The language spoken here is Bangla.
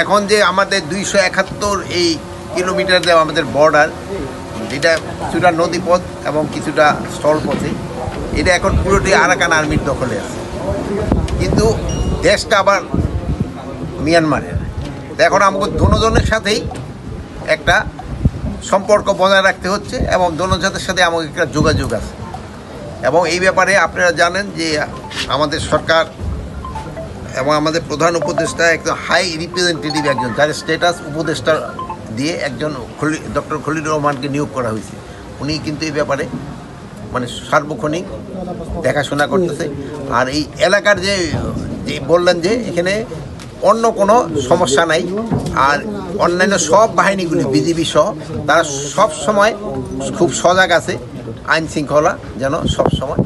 এখন যে আমাদের 271 এই কিলোমিটার দেওয়া আমাদের বর্ডার, যেটা কিছুটা নদীপথ এবং কিছুটা স্থলপথে, এটা এখন পুরোটি আরাকান আর্মির দখলে আছে। কিন্তু দেশটা আবার মিয়ানমারের। এখন আমাকে দুজনের সাথেই একটা সম্পর্ক বজায় রাখতে হচ্ছে এবং দুজনের সাথে আমাকে একটা যোগাযোগ আছে। এবং এই ব্যাপারে আপনারা জানেন যে আমাদের সরকার এবং আমাদের প্রধান উপদেষ্টা একজন হাই রিপ্রেজেন্টেটিভ, একজন যার স্ট্যাটাস উপদেষ্টা দিয়ে একজন ডক্টর খলিলুর রহমানকে নিয়োগ করা হয়েছে। উনি কিন্তু এই ব্যাপারে মানে সার্বক্ষণিক দেখাশোনা করতেছে। আর এই এলাকার যে বললেন যে এখানে অন্য কোনো সমস্যা নাই, আর অন্যান্য সব বাহিনীগুলি বিজিবি সহ তারা সব সময় খুব সজাগ আছে, আইন শৃঙ্খলা যেন সব সময়